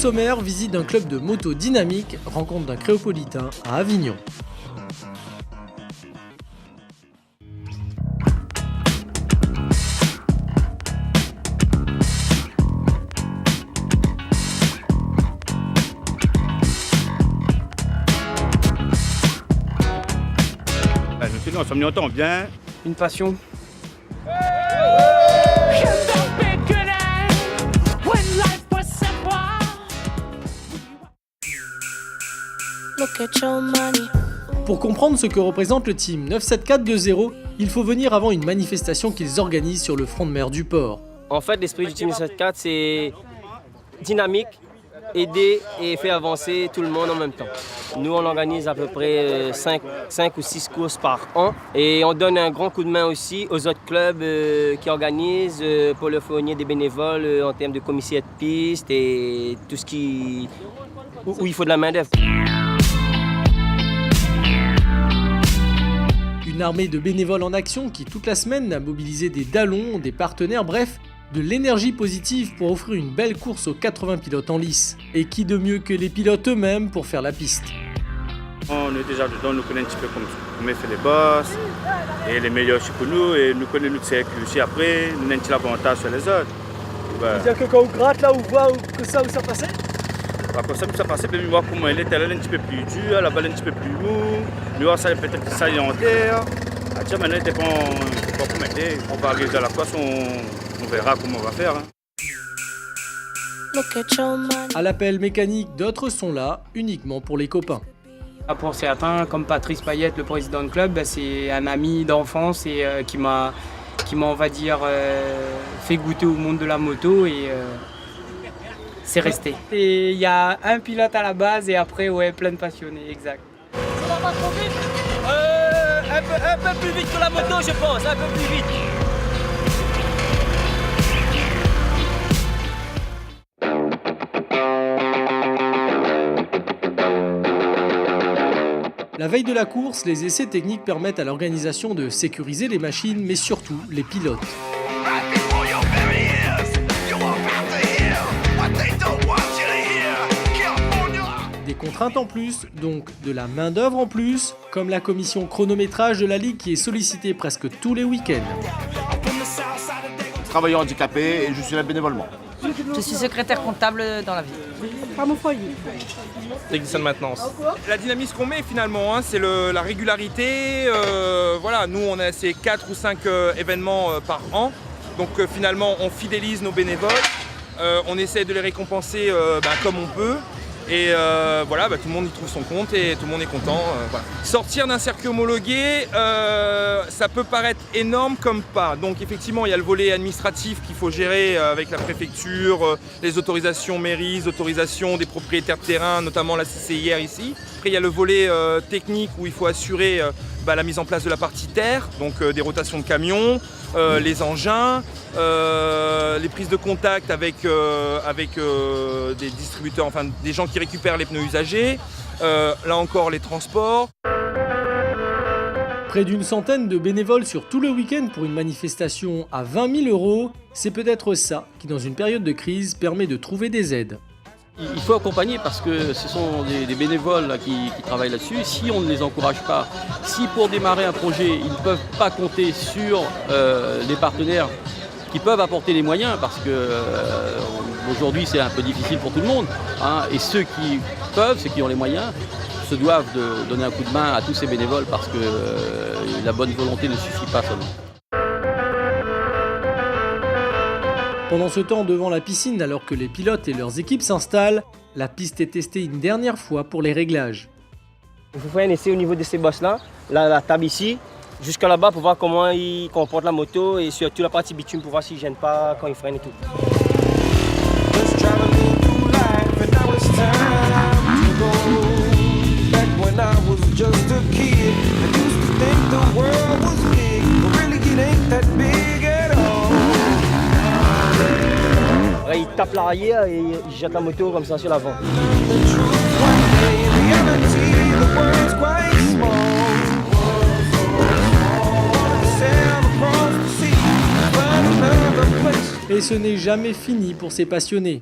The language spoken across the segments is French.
sommaire, visite d'un club de moto dynamique, rencontre d'un créopolitain à Avignon. Nous sommes venus autant bien. Une passion. Pour comprendre ce que représente le team 97420, il faut venir avant une manifestation qu'ils organisent sur le front de mer du port. En fait, l'esprit du team 974, c'est dynamique, aider et faire avancer tout le monde en même temps. Nous, on organise à peu près 5 ou 6 courses par an et on donne un grand coup de main aussi aux autres clubs qui organisent pour leur fournir des bénévoles en termes de commissaire de piste et tout ce où il faut de la main-d'œuvre. Une armée de bénévoles en action qui, toute la semaine, a mobilisé des dallons, des partenaires, bref, de l'énergie positive pour offrir une belle course aux 80 pilotes en lice. Et qui de mieux que les pilotes eux-mêmes pour faire la piste. On est déjà dedans, nous connaissons un petit peu comment on fait les boss et les meilleurs pour nous et nous connaissons notre circuit aussi après, nous avons un petit avantage sur les autres. C'est-à-dire que quand on gratte là, on voit que ça où ça passait. Comme ça passait, mais voir comment elle est un petit peu plus dure, la balle un petit peu plus mou, nous voir ça peut-être ça est en terre. Maintenant, il dépend comment elle est. On va arriver à la course, on verra comment on va faire. À l'appel mécanique, d'autres sont là, uniquement pour les copains. Pour certains, comme Patrice Payette, le président du club, c'est un ami d'enfance et qui m'a, on va dire, fait goûter au monde de la moto et c'est resté. Et il y a un pilote à la base et après, plein de passionnés, exact. Ça va pas trop vite un peu plus vite que la moto, je pense, un peu plus vite. La veille de la course, les essais techniques permettent à l'organisation de sécuriser les machines, mais surtout les pilotes. Des contraintes en plus, donc de la main-d'œuvre en plus, comme la commission chronométrage de la Ligue qui est sollicitée presque tous les week-ends. Travailleur handicapé et je suis là bénévolement. Je suis secrétaire comptable dans la vie. Pas mon foyer. Technicien de maintenance. La dynamisme qu'on met finalement, c'est la régularité. Voilà, nous on a ces 4 ou 5 événements par an. Donc finalement on fidélise nos bénévoles. On essaie de les récompenser comme on peut. Et voilà, tout le monde y trouve son compte et tout le monde est content. Voilà. Sortir d'un circuit homologué, ça peut paraître énorme comme pas. Donc effectivement, il y a le volet administratif qu'il faut gérer avec la préfecture, les autorisations mairies, les autorisations des propriétaires de terrain, notamment la CCIR ici. Après, il y a le volet technique où il faut assurer la mise en place de la partie terre, donc des rotations de camions, les engins, les prises de contact avec des distributeurs, enfin des gens qui récupèrent les pneus usagés, là encore les transports. Près d'une centaine de bénévoles sur tout le week-end pour une manifestation à 20 000 €, c'est peut-être ça qui, dans une période de crise, permet de trouver des aides. Il faut accompagner parce que ce sont des bénévoles là, qui travaillent là-dessus. Si on ne les encourage pas, si pour démarrer un projet, ils ne peuvent pas compter sur des partenaires qui peuvent apporter les moyens, parce que aujourd'hui c'est un peu difficile pour tout le monde, hein, et ceux qui peuvent, ceux qui ont les moyens, se doivent de donner un coup de main à tous ces bénévoles parce que la bonne volonté ne suffit pas seulement. Pendant ce temps, devant la piscine, alors que les pilotes et leurs équipes s'installent, la piste est testée une dernière fois pour les réglages. Il faut faire un essai au niveau de ces bosses-là, la table ici, jusqu'à là-bas pour voir comment il comporte la moto et surtout la partie bitume pour voir s'il ne gêne pas quand il freine et tout. Après, il tape l'arrière et il jette la moto comme ça sur l'avant. Et ce n'est jamais fini pour ces passionnés.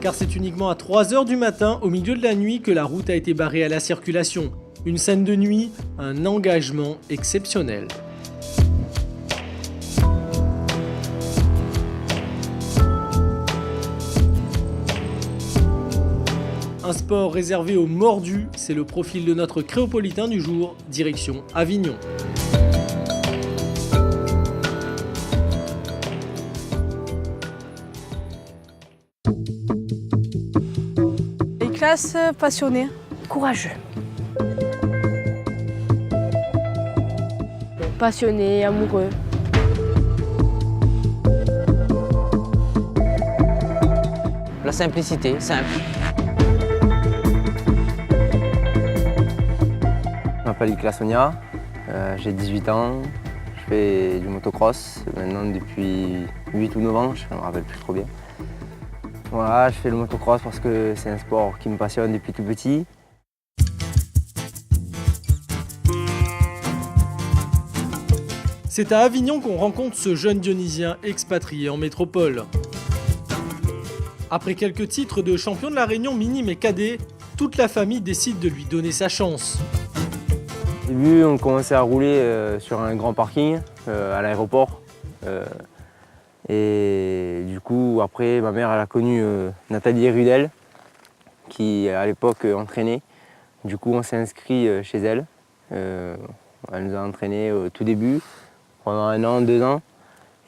car c'est uniquement à 3 h du matin, au milieu de la nuit, que la route a été barrée à la circulation. Une scène de nuit, un engagement exceptionnel. Un sport réservé aux mordus, c'est le profil de notre créopolitain du jour, direction Avignon. Classe passionné, courageux. Passionné, amoureux. La simplicité, simple. Je m'appelle Iklas Sonia, j'ai 18 ans, je fais du motocross maintenant depuis 8 ou 9 ans, je ne me rappelle plus trop bien. Voilà, je fais le motocross parce que c'est un sport qui me passionne depuis tout petit. C'est à Avignon qu'on rencontre ce jeune Dionysien expatrié en métropole. Après quelques titres de champion de la Réunion minime et cadet, toute la famille décide de lui donner sa chance. Au début, on commençait à rouler sur un grand parking à l'aéroport. Et du coup, après, ma mère elle a connu Nathalie Rudel, qui à l'époque entraînait. Du coup, on s'est inscrit chez elle. Elle nous a entraînés au tout début, pendant 1 an, 2 ans.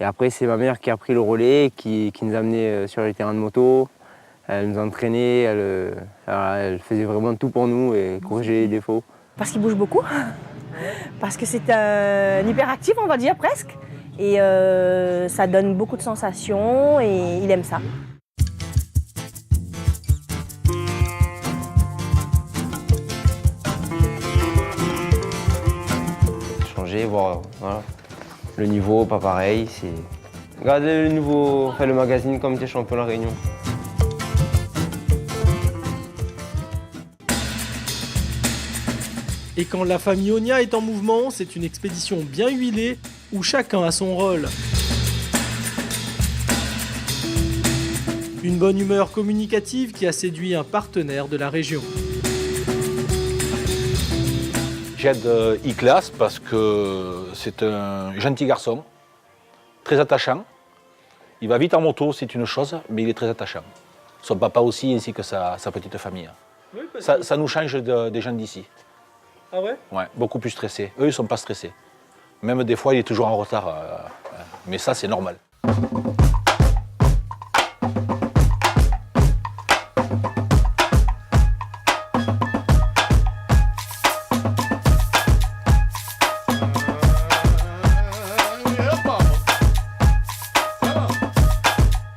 Et après, c'est ma mère qui a pris le relais, qui nous a amenés sur les terrains de moto. Elle nous entraînait, elle faisait vraiment tout pour nous et corrigeait les défauts. Parce qu'il bouge beaucoup, parce que c'est un hyperactif, on va dire presque. Et ça donne beaucoup de sensations et il aime ça. Changer, voir voilà. Le niveau, pas pareil. Regardez le nouveau, enfin, le magazine comme t'es champion de la Réunion. Et quand la famille Onia est en mouvement, c'est une expédition bien huilée où chacun a son rôle. Une bonne humeur communicative qui a séduit un partenaire de la région. J'aide Iklas parce que c'est un gentil garçon, très attachant. Il va vite en moto, c'est une chose, mais il est très attachant. Son papa aussi, ainsi que sa petite famille. Oui, ça nous change des gens d'ici. Ah ouais? Ouais, beaucoup plus stressés. Eux, ils ne sont pas stressés. Même des fois, il est toujours en retard. Mais ça, c'est normal.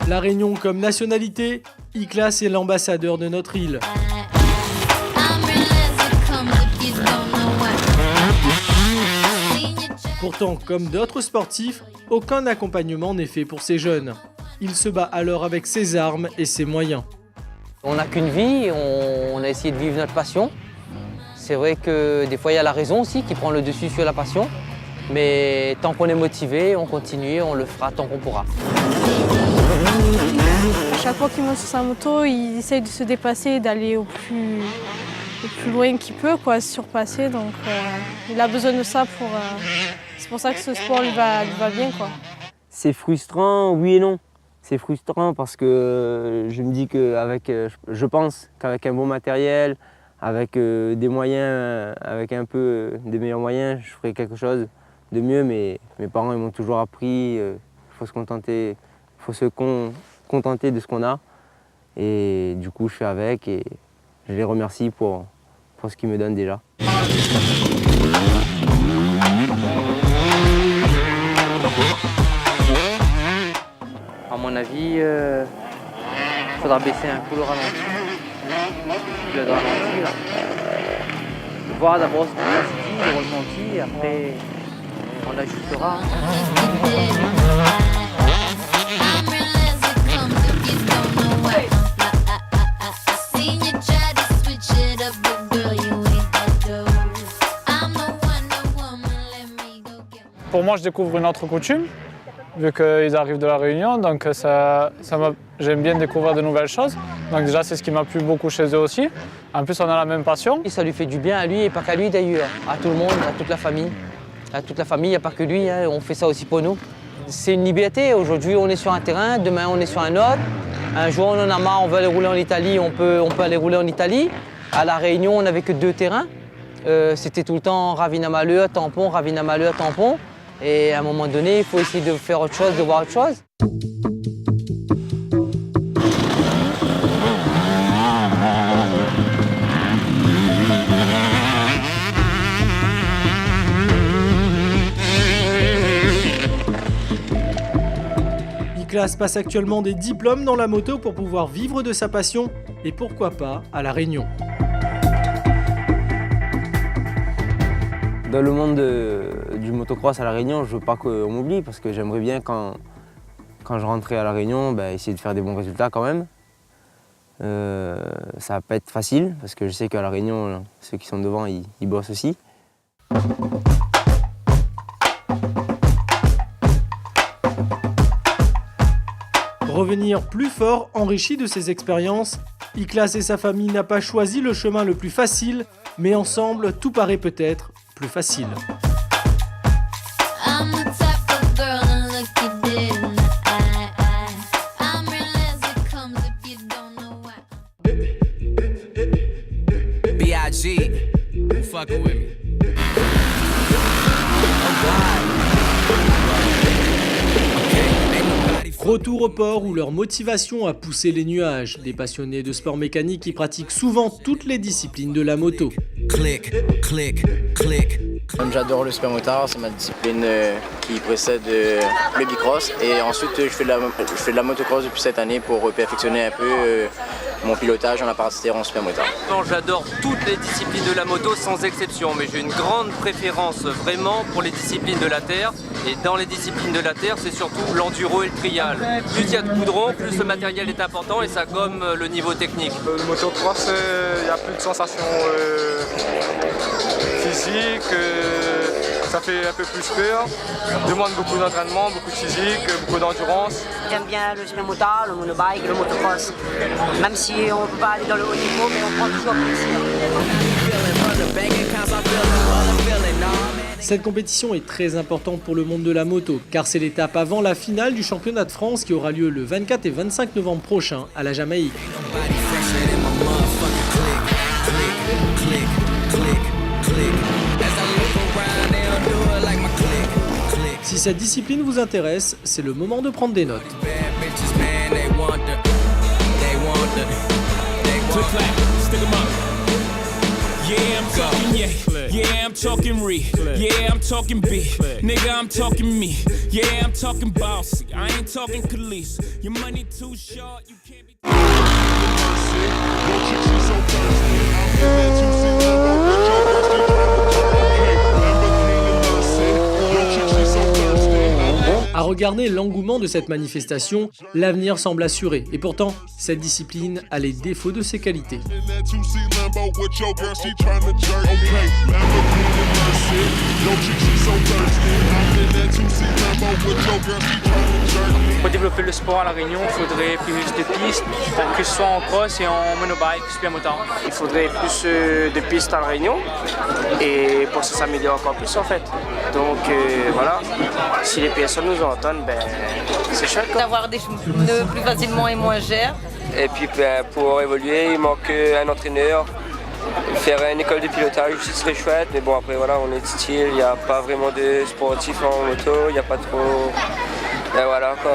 La Réunion comme nationalité, Iklas est l'ambassadeur de notre île. Pourtant, comme d'autres sportifs, aucun accompagnement n'est fait pour ces jeunes. Il se bat alors avec ses armes et ses moyens. On n'a qu'une vie, on a essayé de vivre notre passion. C'est vrai que des fois, il y a la raison aussi qui prend le dessus sur la passion. Mais tant qu'on est motivé, on continue, on le fera tant qu'on pourra. À chaque fois qu'il monte sur sa moto, il essaye de se dépasser, d'aller au plus loin qu'il peut, quoi, se surpasser. Donc il a besoin de ça pour... c'est pour ça que ce sport lui va bien, quoi. C'est frustrant, oui et non. C'est frustrant parce que je me dis je pense qu'avec un bon matériel, avec des moyens, avec un peu des meilleurs moyens, je ferai quelque chose de mieux. Mais mes parents ils m'ont toujours appris, faut se contenter de ce qu'on a. Et du coup, je fais avec et je les remercie pour ce qu'ils me donnent déjà. À mon avis, il faudra baisser un peu le ralenti. Le ralenti, là. Voir d'abord ce qu'on a dit, le ralenti, et après on ajustera. Pour moi, je découvre une autre coutume, vu qu'ils arrivent de la Réunion, donc ça m'a J'aime bien découvrir de nouvelles choses. Donc déjà, c'est ce qui m'a plu beaucoup chez eux aussi. En plus, on a la même passion. Et ça lui fait du bien à lui et pas qu'à lui d'ailleurs, à tout le monde, à toute la famille. À toute la famille, il n'y a pas que lui, hein. On fait ça aussi pour nous. C'est une liberté. Aujourd'hui, on est sur un terrain, demain, on est sur un autre. Un jour, on en a marre, on veut aller rouler en Italie, on peut aller rouler en Italie. À La Réunion, on n'avait que 2 terrains. C'était tout le temps Ravina-Malheur, tampon, Ravina-Malheur, tampon. Et à un moment donné, il faut essayer de faire autre chose, de voir autre chose. Iklas passe actuellement des diplômes dans la moto pour pouvoir vivre de sa passion et pourquoi pas à La Réunion. Dans le monde du motocross à La Réunion, je veux pas qu'on m'oublie parce que j'aimerais bien quand je rentrais à La Réunion, essayer de faire des bons résultats quand même. Ça va pas être facile parce que je sais qu'à La Réunion, ceux qui sont devant, ils bossent aussi. Revenir plus fort, enrichi de ses expériences, Iklas et sa famille n'ont pas choisi le chemin le plus facile, mais ensemble, tout paraît peut-être plus facile. Retour au port où leur motivation a poussé les nuages, des passionnés de sport mécanique qui pratiquent souvent toutes les disciplines de la moto. J'adore le super motard, c'est ma discipline qui précède le bicross et ensuite je fais de la motocross depuis cette année pour perfectionner un peu mon pilotage en appareil en super motard. J'adore toutes les disciplines de la moto sans exception, mais j'ai une grande préférence vraiment pour les disciplines de la terre. Et dans les disciplines de la terre, c'est surtout l'enduro et le trial. Plus il y a de goudron, plus le matériel est important et ça gomme le niveau technique. Le motocross, il y a plus de sensations physiques, ça fait un peu plus peur, demande beaucoup d'entraînement, beaucoup de physique, beaucoup d'endurance. J'aime bien le super motard, le monobike, le motocross. Même si on ne peut pas aller dans le haut niveau, mais on prend toujours plaisir. Cette compétition est très importante pour le monde de la moto, car c'est l'étape avant la finale du championnat de France qui aura lieu le 24 et 25 novembre prochain à la Jamaïque. Si cette discipline vous intéresse, c'est le moment de prendre des notes. Yeah, I'm talking yeah, I'm talking yeah, I'm talking B, nigga, I'm talking me, yeah, I'm talking bossy, I ain't talking police, your money too short, you can't be... À regarder l'engouement de cette manifestation, l'avenir semble assuré. Et pourtant, cette discipline a les défauts de ses qualités. Pour développer le sport à La Réunion, il faudrait plus de pistes, que ce soit en cross et en monobike, super motard. Il faudrait plus de pistes à La Réunion et pour que ça s'améliore encore plus en fait. Donc voilà, si les personnes nous entendent, c'est chouette. D'avoir des pneus plus facilement et moins chers. Et puis pour évoluer, il manque un entraîneur. Faire une école de pilotage aussi serait chouette, mais bon après voilà, on est de style, il n'y a pas vraiment de sportifs en moto, il n'y a pas trop... Et voilà quoi.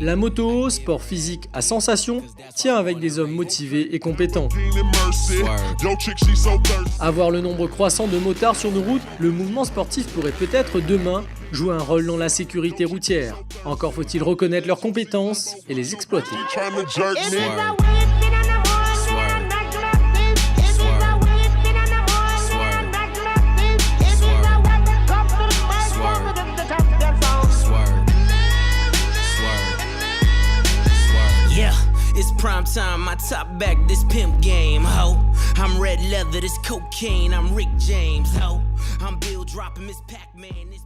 La moto, sport physique à sensation, tient avec des hommes motivés et compétents. À voir le nombre croissant de motards sur nos routes, le mouvement sportif pourrait peut-être demain jouer un rôle dans la sécurité routière. Encore faut-il reconnaître leurs compétences et les exploiter. It's prime time, my top back, this pimp game, ho. I'm red leather, this cocaine, I'm Rick James, ho. I'm Bill dropping Miss Pac-Man, this